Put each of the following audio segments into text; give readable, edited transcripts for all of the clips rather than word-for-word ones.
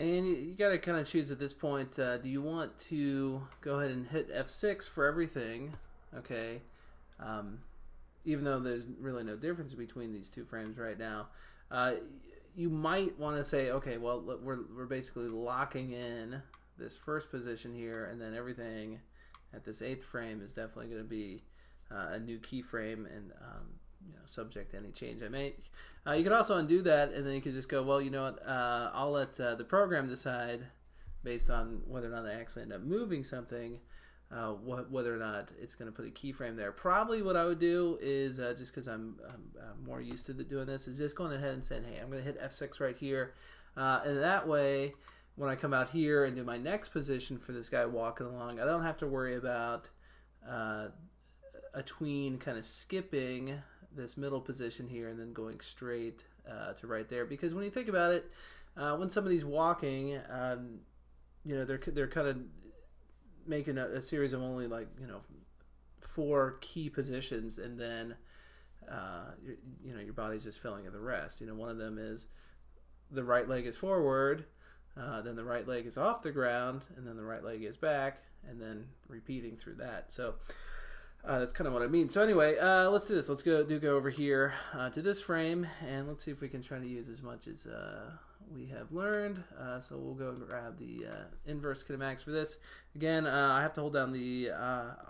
And you got to kind of choose at this point. Do you want to go ahead and hit F6 for everything? Okay. Um, Even though there's really no difference between these two frames right now, uh, you might want to say, okay, well, we're basically locking in this first position here, and then everything at this 8th frame is definitely going to be a new keyframe and subject to any change I make. You could also undo that, and then you could just go, well, you know what, I'll let the program decide based on whether or not I actually end up moving something, whether or not it's going to put a keyframe there. Probably what I would do is, just because I'm more used to doing this, is just going ahead and saying, hey, I'm going to hit F6 right here. And that way, when I come out here and do my next position for this guy walking along, I don't have to worry about a tween kind of skipping this middle position here and then going straight to right there. Because when you think about it, when somebody's walking, they're kind of making a series of only 4 key positions, and then your body's just filling in the rest. One of them is the right leg is forward, then the right leg is off the ground, and then the right leg is back, and then repeating through that. So that's kind of what I mean. So anyway, let's do this. Let's go over here to this frame, and let's see if we can try to use as much as we have learned. So we'll go grab the inverse kinematics for this. Again, I have to hold down the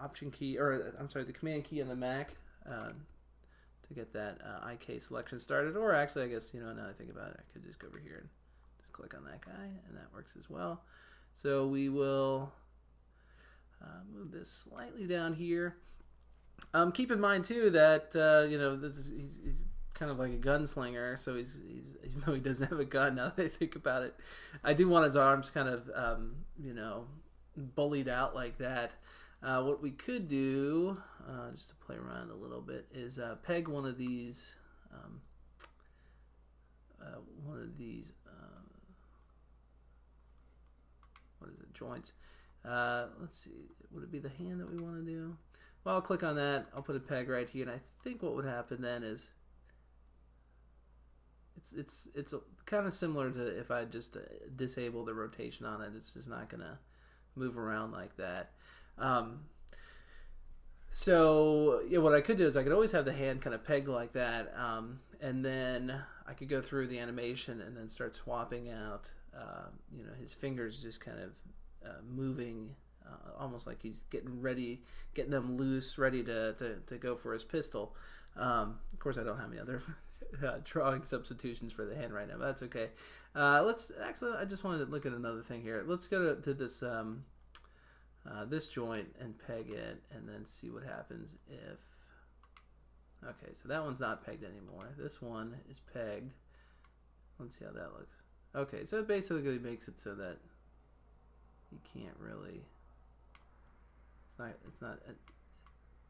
option key, or I'm sorry, the command key on the Mac to get that IK selection started. Or actually, I guess, now that I think about it, I could just go over here and just click on that guy, and that works as well. So we will move this slightly down here. Keep in mind too that he's kind of like a gunslinger, so he's even though he doesn't have a gun, now that I think about it, I do want his arms kind of bullied out like that. What we could do, just to play around a little bit, is peg one of these what is it, joints. Let's see, would it be the hand that we want to do? Well, I'll click on that. I'll put a peg right here, and I think what would happen then is it's kind of similar to if I just disable the rotation on it. It's just not going to move around like that. So yeah, what I could do is I could always have the hand kind of pegged like that, and then I could go through the animation and then start swapping out. His fingers just kind of moving. Almost like he's getting them loose, ready to go for his pistol. Of course, I don't have any other drawing substitutions for the hand right now, but that's okay. I just wanted to look at another thing here. Let's go to this this joint and peg it, and then see what happens if. Okay, so that one's not pegged anymore. This one is pegged. Let's see how that looks. Okay, so it basically makes it so that you can't really. It's not.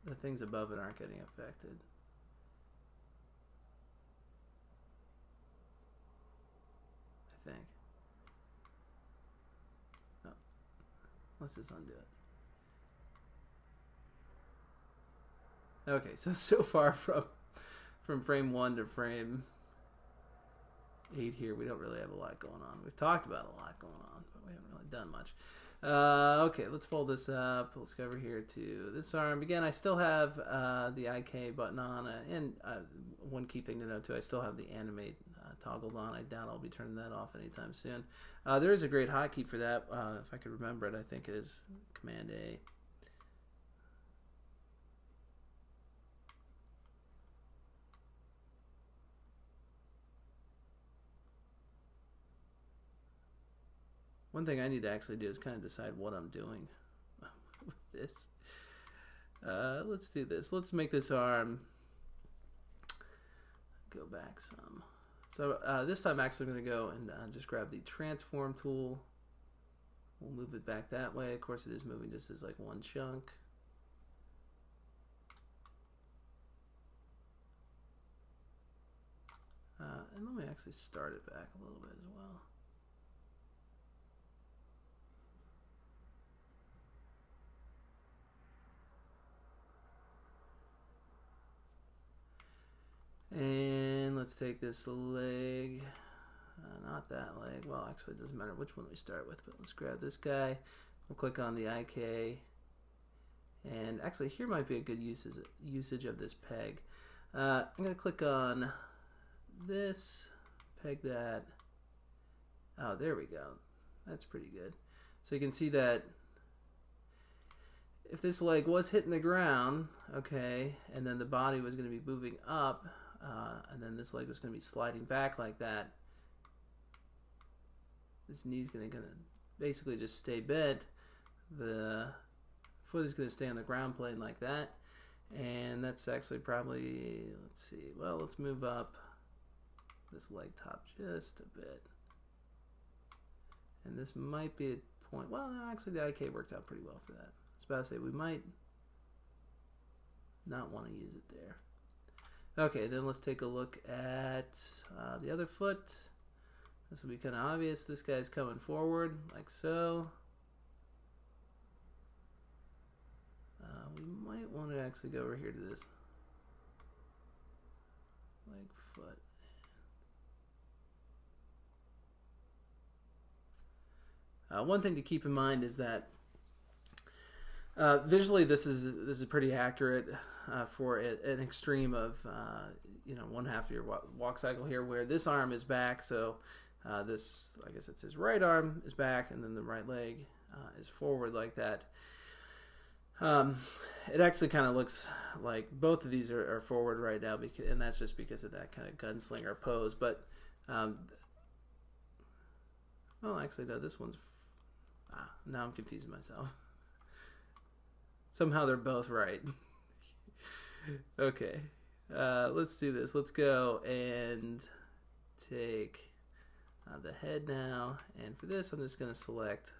The things above it aren't getting affected. I think. Oh, let's just undo it. Okay, so far from frame 1 to frame 8 here, we don't really have a lot going on. We've talked about a lot going on, but we haven't really done much. Okay, let's fold this up. Let's go over here to this arm. Again, I still have the IK button on, and one key thing to note too, I still have the animate toggled on. I doubt I'll be turning that off anytime soon. There is a great hotkey for that. If I could remember it, I think it is Command A. One thing I need to actually do is kind of decide what I'm doing with this. Let's do this. Let's make this arm go back some. So this time I'm actually going to go and just grab the transform tool. We'll move it back that way. Of course, it is moving just as like one chunk. And let me actually start it back a little bit as well. And let's take this leg. Not that leg. Well, actually, it doesn't matter which one we start with, but let's grab this guy. We'll click on the IK. And actually, here might be a good usage of this peg. I'm going to click on this, peg that. Oh, there we go. That's pretty good. So you can see that if this leg was hitting the ground, okay, and then the body was going to be moving up, and then this leg was going to be sliding back like that, this knee's going to basically just stay bent. The foot is going to stay on the ground plane like that, and that's actually probably, let's see, well, let's move up this leg top just a bit. And this might be a point, well, no, actually the IK worked out pretty well for that. I was about to say, we might not want to use it there. Okay, then let's take a look at the other foot. This will be kind of obvious. This guy's coming forward, like so. We might want to actually go over here to this leg foot. One thing to keep in mind is that visually this is pretty accurate for an extreme of 1/2 of your walk cycle here, where this arm is back, so this, I guess it's his right arm is back, and then the right leg is forward like that. It actually kind of looks like both of these are forward right now, and that's just because of that kind of gunslinger pose. But well, actually, no, this one's. Now I'm confusing myself. Somehow they're both right. Okay, let's do this. Let's go and take the head now, and for this, I'm just going to select.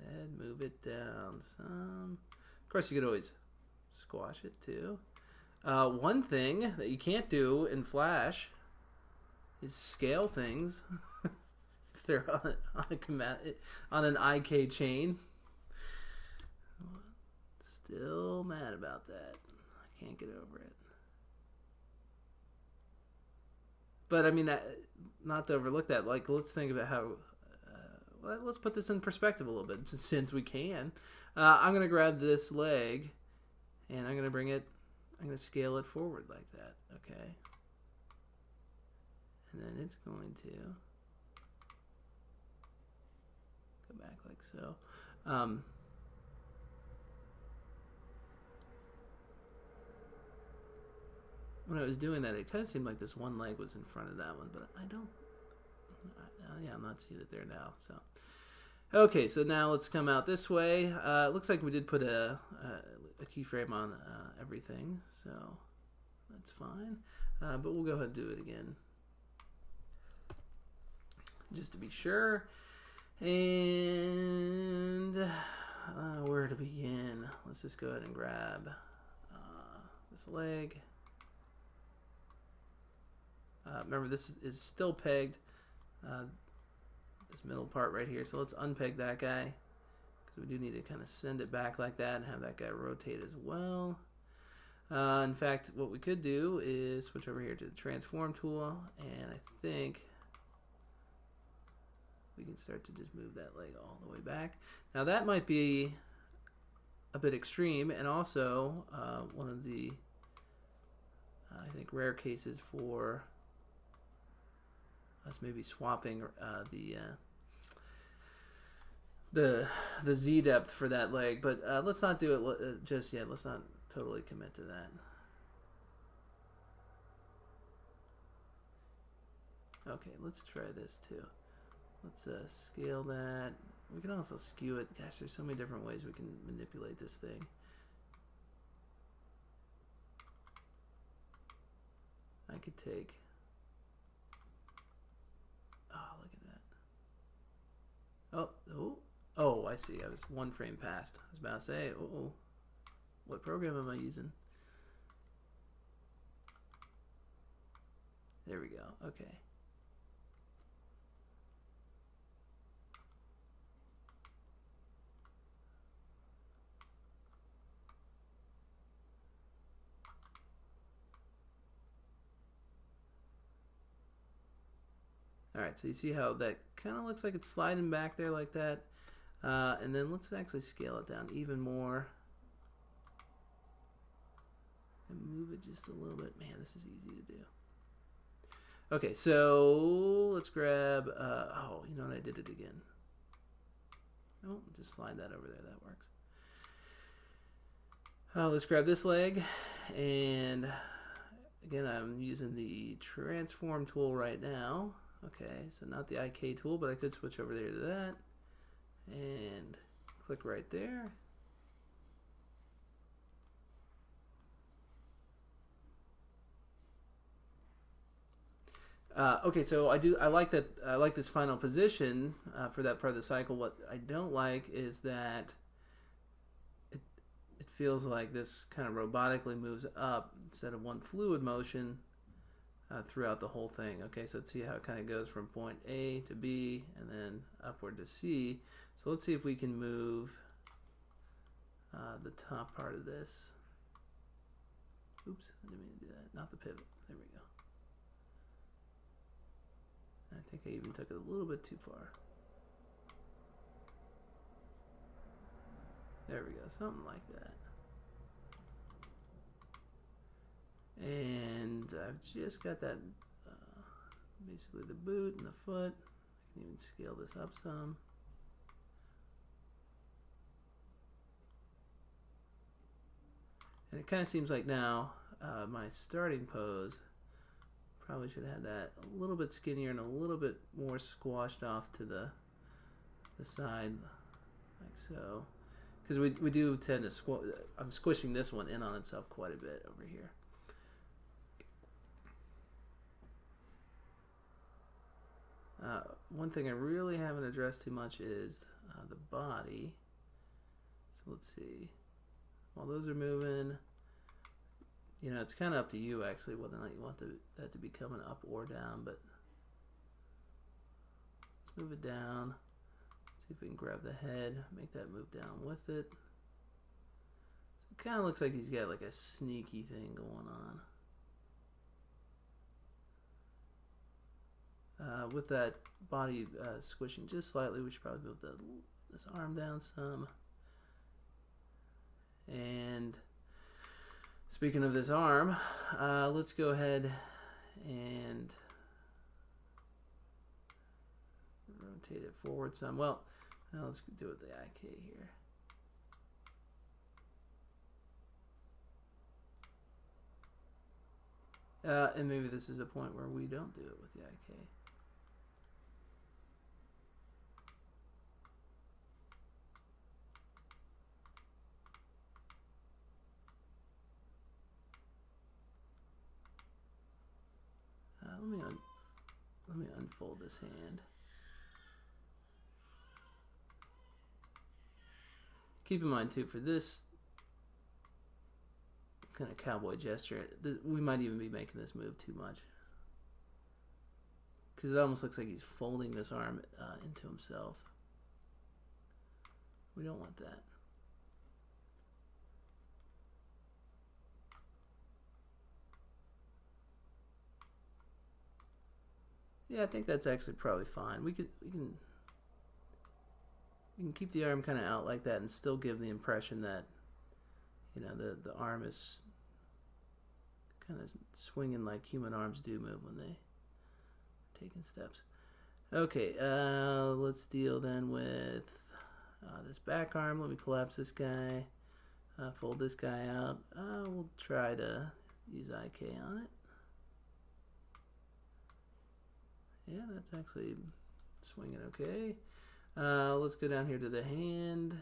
And move it down some. Of course, you could always squash it too. One thing that you can't do in Flash is scale things if they're on an IK chain. Still mad about that. I can't get over it. But I mean, not to overlook that. Like, let's think about how. Let's put this in perspective a little bit, since we can. I'm going to grab this leg, and I'm going to bring it, I'm going to scale it forward like that, okay? And then it's going to go back like so. When I was doing that, it kind of seemed like this one leg was in front of that one, but yeah, I'm not seeing it there now. So, okay, so now let's come out this way. It looks like we did put a keyframe on everything, so that's fine. But we'll go ahead and do it again, just to be sure. And where to begin? Let's just go ahead and grab this leg. Remember, this is still pegged. This middle part right here. So let's unpeg that guy, because we do need to kind of send it back like that and have that guy rotate as well. In fact, what we could do is switch over here to the transform tool, and I think we can start to just move that leg all the way back. Now that might be a bit extreme, and also one of the I think rare cases for us maybe swapping the Z depth for that leg, but let's not do it just yet. Let's not totally commit to that. Okay, let's try this too. Let's scale that. We can also skew it. Gosh, there's so many different ways we can manipulate this thing. I could take. Oh, look at that. Oh, I see. I was one frame past. I was about to say, what program am I using? There we go. Okay. Alright, so you see how that kind of looks like it's sliding back there like that. And then let's actually scale it down even more. And move it just a little bit. Man, this is easy to do. Okay, so let's grab, oh, you know what, I did it again. Oh, just slide that over there, that works. Let's grab this leg, and again, I'm using the transform tool right now. Okay, so not the IK tool, but I could switch over there to that, and click right there. Okay, so I like that. I like this final position for that part of the cycle. What I don't like is that it feels like this kind of robotically moves up instead of one fluid motion throughout the whole thing. Okay, so let's see how it kind of goes from point A to B and then upward to C. So let's see if we can move the top part of this. Oops, I didn't mean to do that. Not the pivot. There we go. I think I even took it a little bit too far. There we go, something like that. And I've just got that, basically the boot and the foot. I can even scale this up some. And it kind of seems like now my starting pose probably should have had that a little bit skinnier and a little bit more squashed off to the side, like so. Because we do tend to I'm squishing this one in on itself quite a bit over here. One thing I really haven't addressed too much is the body. So let's see. While those are moving, you know, it's kind of up to you actually whether or not you want that to be coming up or down, but let's move it down. See if we can grab the head, make that move down with it. So it kind of looks like he's got like a sneaky thing going on. With that body squishing just slightly, we should probably move this arm down some. And speaking of this arm, let's go ahead and rotate it forward some. Well, now let's do it with the IK here. And maybe this is a point where we don't do it with the IK. Let me unfold this hand. Keep in mind too, for this kind of cowboy gesture, we might even be making this move too much, because it almost looks like he's folding this arm into himself. We don't want that. Yeah, I think that's actually probably fine. We can keep the arm kind of out like that and still give the impression that, you know, the arm is kind of swinging like human arms do move when they taking steps. Okay, let's deal then with this back arm. Let me collapse this guy, fold this guy out. We'll try to use IK on it. Yeah, that's actually swinging okay. Let's go down here to the hand.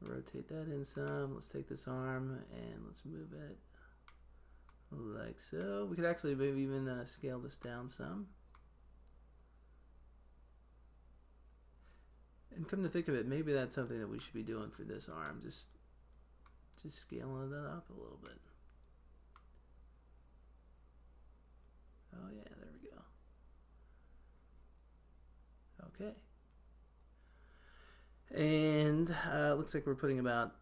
Rotate that in some. Let's take this arm and let's move it like so. We could actually maybe even scale this down some. And come to think of it, maybe that's something that we should be doing for this arm. Just scaling it up a little bit. Oh yeah, there we go. Okay. And looks like we're putting about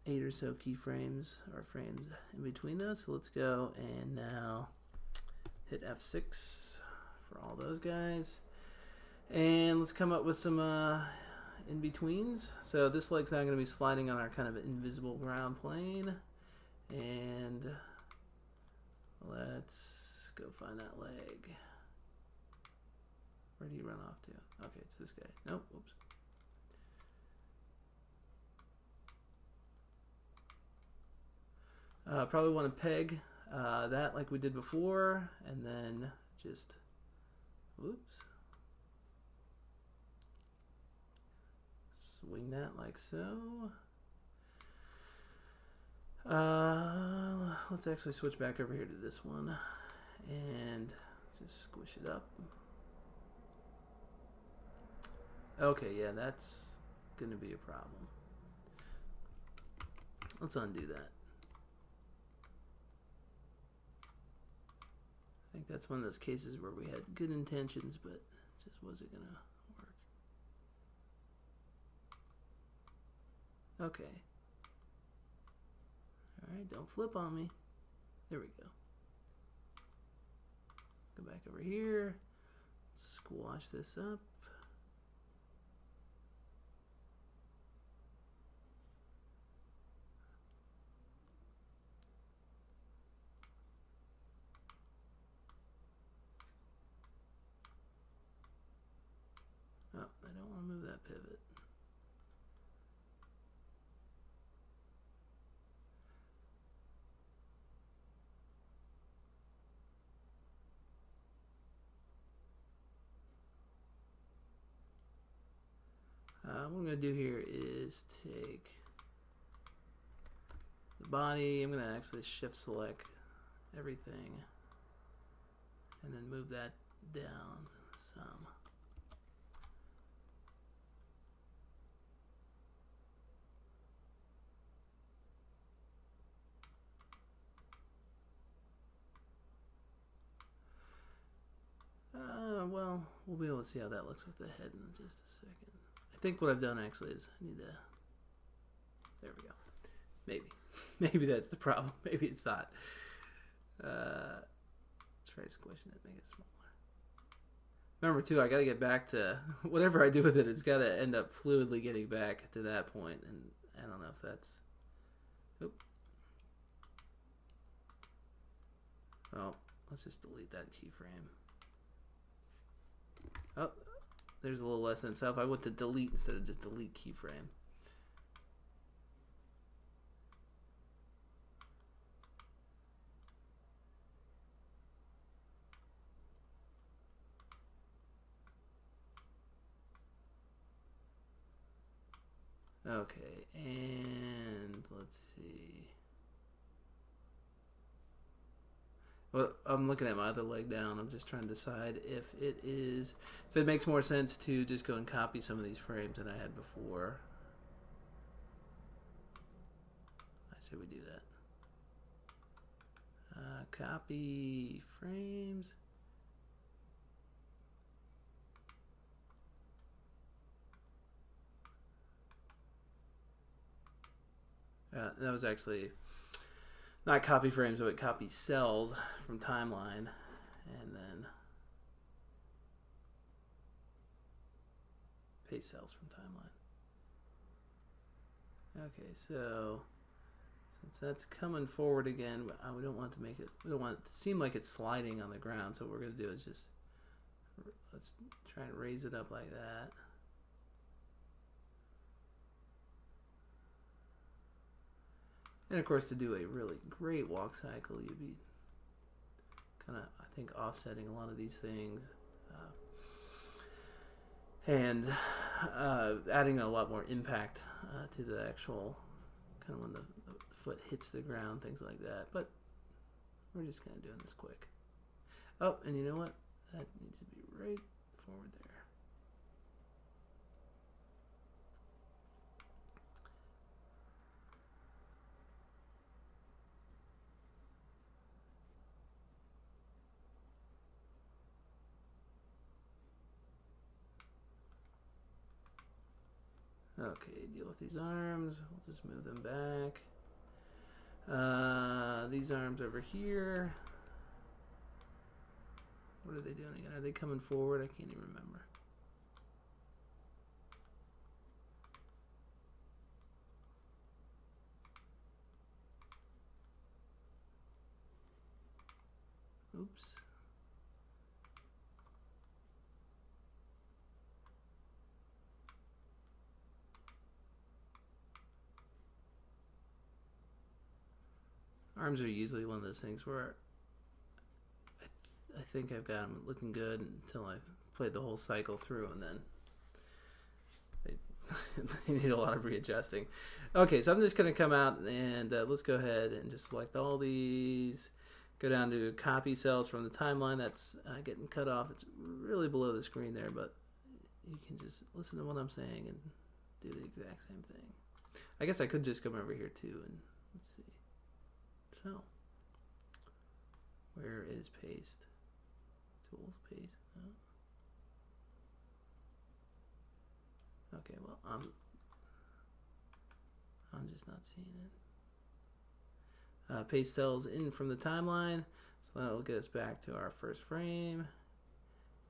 8 or so keyframes or frames in between those. So let's go and now hit F6 for all those guys. And let's come up with some in-betweens. So this leg's now going to be sliding on our kind of invisible ground plane. And let's go find that leg. Where did he run off to? Okay, it's this guy. Nope, whoops. Probably want to peg that like we did before, and then just, whoops, swing that like so. Let's actually switch back over here to this one and just squish it up. Okay, yeah, that's going to be a problem. Let's undo that. I think that's one of those cases where we had good intentions, but it just wasn't going to work. Okay. Alright, don't flip on me. There we go. Go back over here. Squash this up. Oh, I don't want to move that pivot. What I'm going to do here is take the body. I'm going to actually shift select everything and then move that down some. Well, we'll be able to see how that looks with the head in just a second. I think what I've done actually is I need to, there we go. Maybe that's the problem. Maybe it's not. Let's try squishing it, make it smaller. Remember too, I got to get back to, whatever I do with it, it's got to end up fluidly getting back to that point, and I don't know if that's, oop. Oh, let's just delete that keyframe. Oh, there's a little lesson itself. I went to delete instead of just delete keyframe. Okay, and let's see. Well, I'm looking at my other leg down. I'm just trying to decide if it makes more sense to just go and copy some of these frames than I had before. I say we do that. Copy frames. That was actually not copy frames, but copy cells from timeline, and then paste cells from timeline. Okay, so since that's coming forward again, we don't want to make it. We don't want it to seem like it's sliding on the ground. So what we're going to do is just let's try and raise it up like that. And of course, to do a really great walk cycle, you'd be kind of, I think, offsetting a lot of these things and adding a lot more impact to the actual kind of when the foot hits the ground, things like that. But we're just kind of doing this quick. Oh, and you know what? That needs to be right forward there. Okay, deal with these arms. We'll just move them back. These arms over here. What are they doing again? Are they coming forward? I can't even remember. Oops. Arms are usually one of those things where I think I've got them looking good until I've played the whole cycle through, and then they need a lot of readjusting. Okay, so I'm just going to come out and let's go ahead and just select all these. Go down to copy cells from the timeline. That's getting cut off. It's really below the screen there, but you can just listen to what I'm saying and do the exact same thing. I guess I could just come over here too, and let's see. So, where is paste? Tools, paste. No. Okay, well, I'm just not seeing it. Paste cells in from the timeline, so that will get us back to our first frame.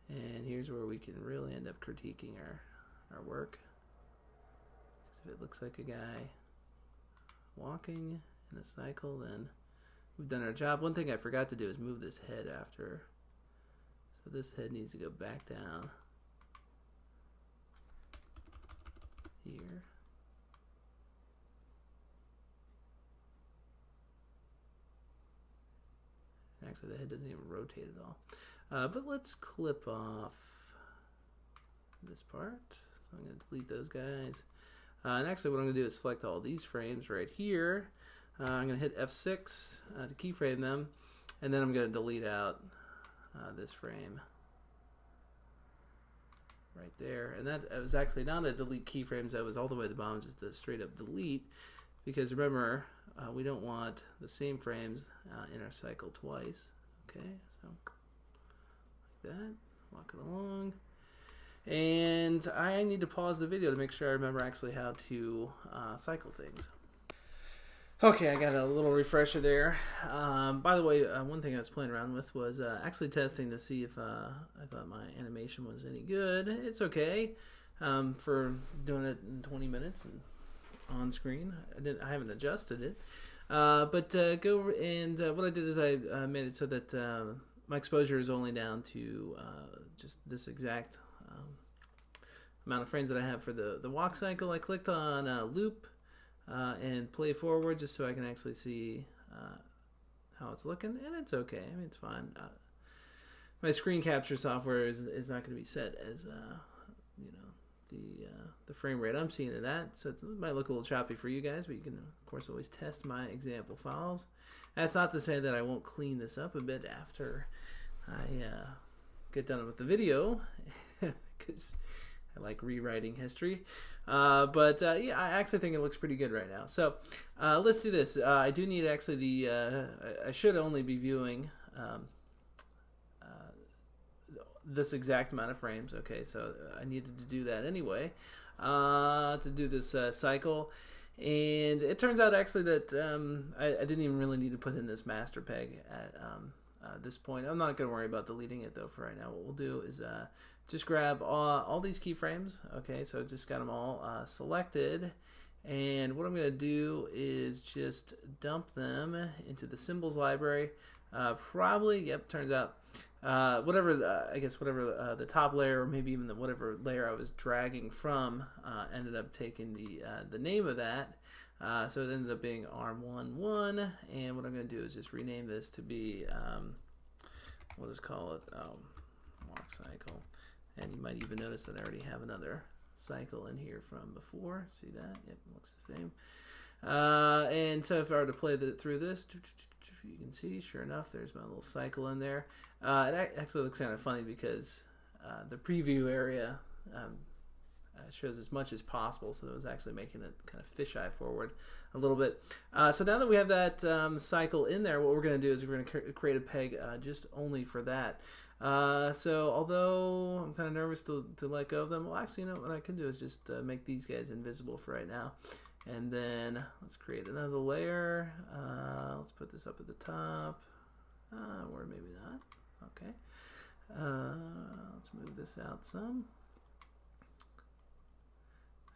And here's where we can really end up critiquing our work. If it looks like a guy walking in a cycle, then we've done our job. One thing I forgot to do is move this head after. So this head needs to go back down here. Actually, the head doesn't even rotate at all. But let's clip off this part. So I'm going to delete those guys. And actually what I'm going to do is select all these frames right here. I'm going to hit F6 to keyframe them. And then I'm going to delete out this frame right there. And that was actually not a delete keyframes. That was all the way to the bottom, just a straight up delete. Because remember, we don't want the same frames in our cycle twice. Okay, so like that, walk it along. And I need to pause the video to make sure I remember actually how to cycle things. Okay, I got a little refresher there. By the way, one thing I was playing around with was actually testing to see if I thought my animation was any good. It's okay for doing it in 20 minutes and on screen. I haven't adjusted it. But go and what I did is I made it so that my exposure is only down to just this exact amount of frames that I have for the walk cycle. I clicked on loop and play forward just so I can actually see how it's looking, and it's okay. I mean, it's fine. My screen capture software is not going to be set as you know, the frame rate I'm seeing of that, so it might look a little choppy for you guys, but you can of course always test my example files. That's not to say that I won't clean this up a bit after I get done with the video, because I like rewriting history. But yeah, I actually think it looks pretty good right now. So let's do this. I do need actually the I should only be viewing this exact amount of frames. Okay, so I needed to do that anyway to do this cycle. And it turns out actually that I didn't even really need to put in this master peg at this point. I'm not going to worry about deleting it though for right now. What we'll do is just grab all these keyframes. Okay, so just got them all selected. And what I'm going to do is just dump them into the symbols library. Probably, yep, turns out whatever, I guess whatever the top layer, or maybe even whatever layer I was dragging from, ended up taking the name of that. So it ends up being ARM11, and what I'm going to do is just rename this to be, we'll just call it walk cycle. And you might even notice that I already have another cycle in here from before. See that? Yep, it looks the same. And so if I were to play through this, you can see, sure enough, there's my little cycle in there. It actually looks kind of funny because the preview area shows as much as possible, so it was actually making it kind of fisheye forward a little bit. So now that we have that cycle in there, what we're going to do is we're going to create a peg just only for that. So although I'm kind of nervous to let go of them, well, actually, you know what I can do is just make these guys invisible for right now. And then let's create another layer. Let's put this up at the top, or maybe not. Okay. Let's move this out some.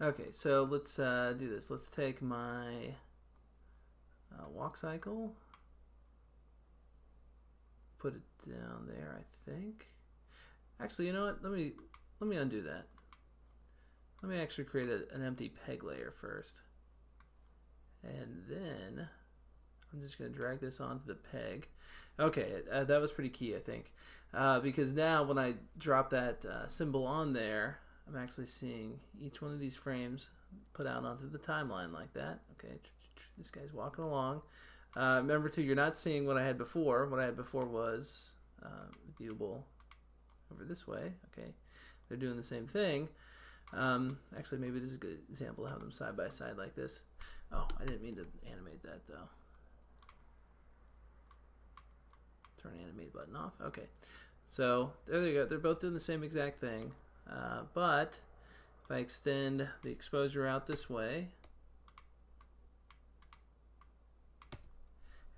Okay, so let's do this. Let's take my walk cycle, put it down there, I think. Actually, you know what? Let me undo that. Let me actually create an empty peg layer first. And then I'm just going to drag this onto the peg. Okay, that was pretty key, I think. Because now when I drop that symbol on there, I'm actually seeing each one of these frames put out onto the timeline like that. Okay, this guy's walking along. Remember too, you're not seeing what I had before. What I had before was viewable over this way. Okay, they're doing the same thing. Actually, maybe this is a good example to have them side by side like this. Oh, I didn't mean to animate that though. Turn animate button off. Okay, so there they go. They're both doing the same exact thing, but if I extend the exposure out this way,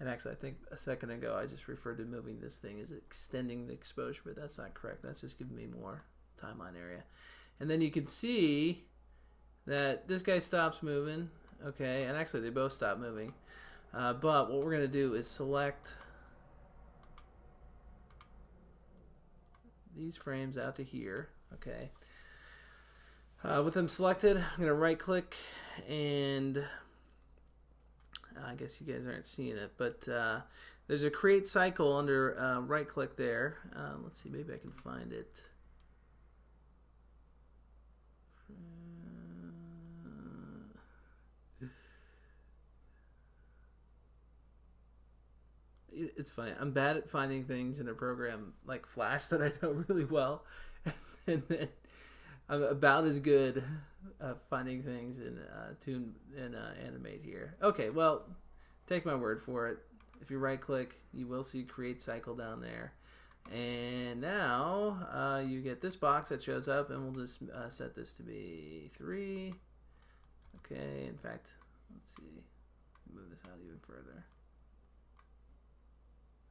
and actually I think a second ago I just referred to moving this thing as extending the exposure, but that's not correct. That's just giving me more timeline area. And then you can see that this guy stops moving, okay, and actually they both stop moving. But what we're going to do is select these frames out to here, okay. With them selected, I'm going to right click, and I guess you guys aren't seeing it, but there's a create cycle under right click there. Let's see, maybe I can find it. It's funny. I'm bad at finding things in a program like Flash that I know really well, and then I'm about as good finding things in Toon and Animate here. Okay, well, take my word for it. If you right-click, you will see Create Cycle down there, and now you get this box that shows up, and we'll just set this to be 3. Okay, in fact, let's see, move this out even further.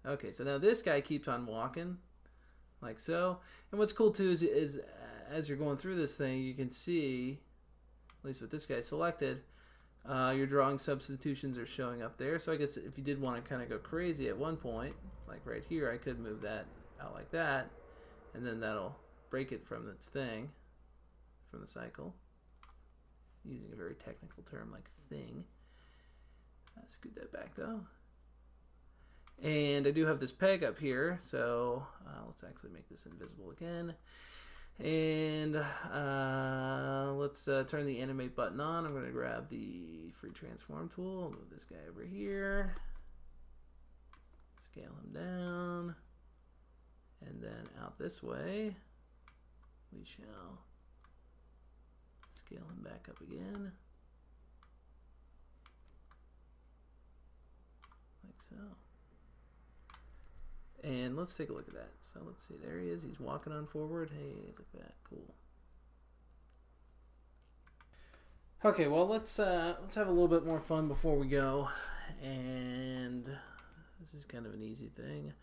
Okay, so now this guy keeps on walking, like so. And what's cool too is as you're going through this thing, you can see, at least with this guy selected, your drawing substitutions are showing up there. So I guess if you did want to kind of go crazy at one point, like right here, I could move that out like that, and then that'll break it from its thing, from the cycle, using a very technical term like thing. Scoot that back though. And I do have this peg up here, so let's actually make this invisible again. And let's turn the animate button on. I'm going to grab the free transform tool, move this guy over here, scale him down, and then out this way we shall scale him back up again, like so. And let's take a look at that. So let's see, there he is. He's walking on forward. Hey, look at that, cool. Okay, well let's have a little bit more fun before we go. And this is kind of an easy thing.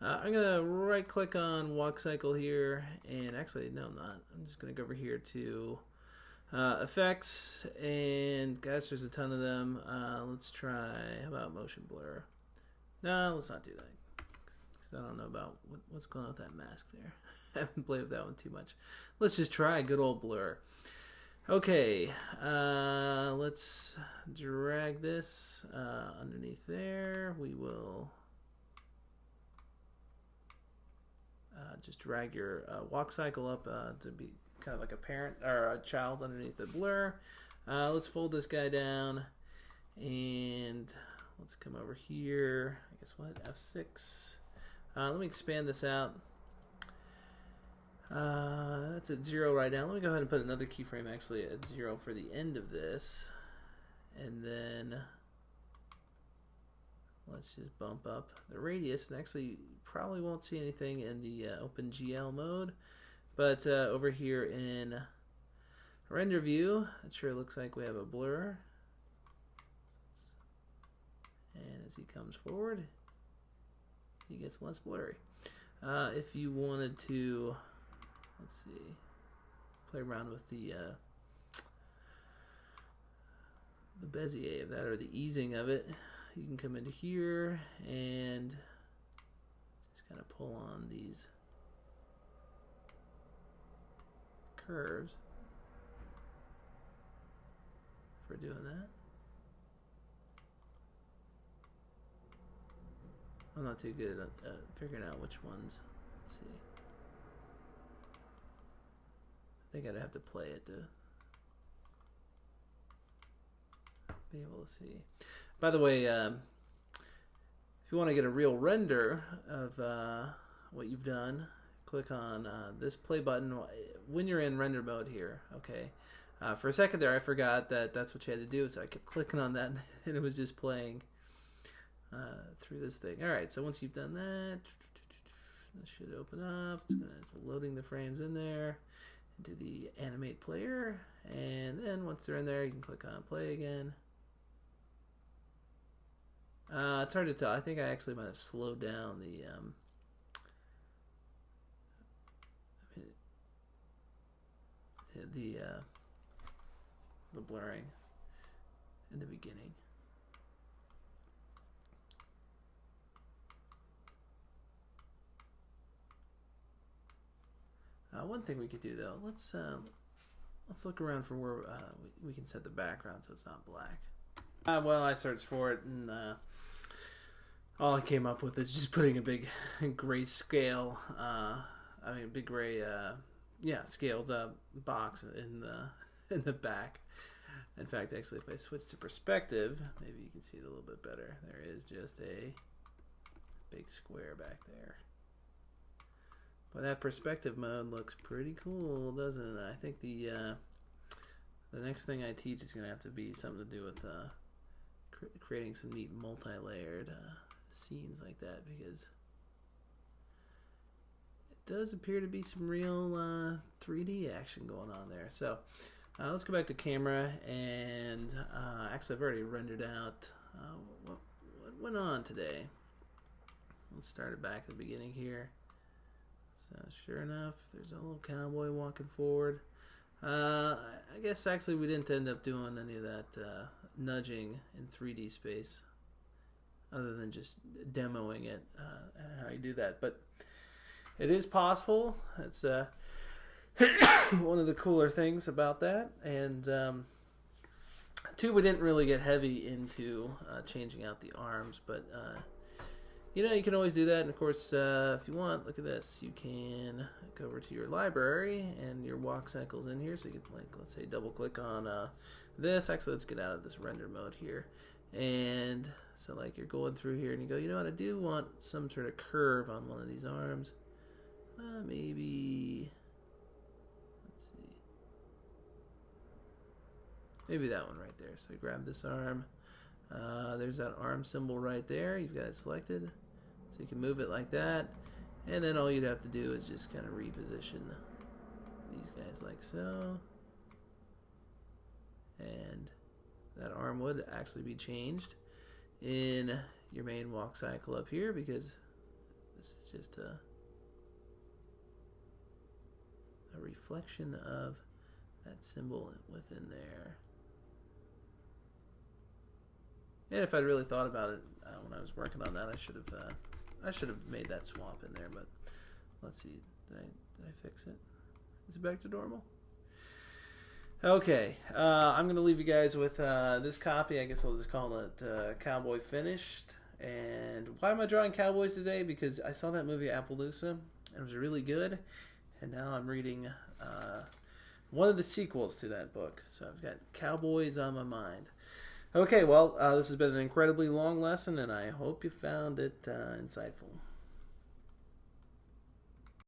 I'm gonna right-click on walk cycle here, and actually, no, I'm not. I'm just gonna go over here to effects, and guys, there's a ton of them. Let's try. How about motion blur? No, let's not do that. I don't know about what's going on with that mask there. I haven't played with that one too much. Let's just try a good old blur. Okay, let's drag this underneath there. We will just drag your walk cycle up to be kind of like a parent or a child underneath the blur. Let's fold this guy down, and let's come over here. I guess what, F6. Let me expand this out. That's at 0 right now. Let me go ahead and put another keyframe actually at 0 for the end of this. And then let's just bump up the radius. And actually, you probably won't see anything in the OpenGL mode. But over here in render view, it sure looks like we have a blur. And as he comes forward, he gets less blurry. If you wanted to, let's see, play around with the Bezier of that, or the easing of it, you can come into here and just kind of pull on these curves for doing that. I'm not too good at figuring out which ones. Let's see. I think I'd have to play it to be able to see. By the way, if you want to get a real render of what you've done, click on this play button when you're in render mode here. Okay. For a second there, I forgot that that's what you had to do, so I kept clicking on that, and it was just playing through this thing. All right, so once you've done that, this should open up. It's loading the frames in there into the animate player, and then once they're in there, you can click on play again. It's hard to tell. I think I actually might have slowed down the blurring in the beginning. One thing we could do though, let's look around for where we can set the background so it's not black. Well, I searched for it, and all I came up with is just putting a big gray scale, big gray, scaled box in the back. In fact, actually, if I switch to perspective, maybe you can see it a little bit better. There is just a big square back there. But that perspective mode looks pretty cool, doesn't it? I think the next thing I teach is going to have to be something to do with creating some neat multi-layered scenes like that, because it does appear to be some real 3D action going on there. So let's go back to camera, and actually I've already rendered out what went on today. Let's start it back at the beginning here. So sure enough, there's a little cowboy walking forward. I guess actually we didn't end up doing any of that nudging in 3D space, other than just demoing it, how you do that. But it is possible. It's one of the cooler things about that. And two, we didn't really get heavy into changing out the arms, but you can always do that. And of course, if you want, look at this. You can go over to your library, and your walk cycle's in here. So you can, let's say, double click on this. Actually, let's get out of this render mode here. And so, you're going through here, and you go, you know what? I do want some sort of curve on one of these arms. Maybe, let's see. Maybe that one right there. So you grab this arm. There's that arm symbol right there. You've got it selected. So you can move it like that. And then all you'd have to do is just kind of reposition these guys like so. And that arm would actually be changed in your main walk cycle up here, because this is just a reflection of that symbol within there. And if I'd really thought about it when I was working on that, I should have made that swap in there. But let's see, did I fix it? Is it back to normal? Okay, I'm going to leave you guys with this copy. I guess I'll just call it Cowboy Finished. And why am I drawing cowboys today? Because I saw that movie Appaloosa, and it was really good. And now I'm reading one of the sequels to that book. So I've got cowboys on my mind. Okay, well, this has been an incredibly long lesson, and I hope you found it insightful.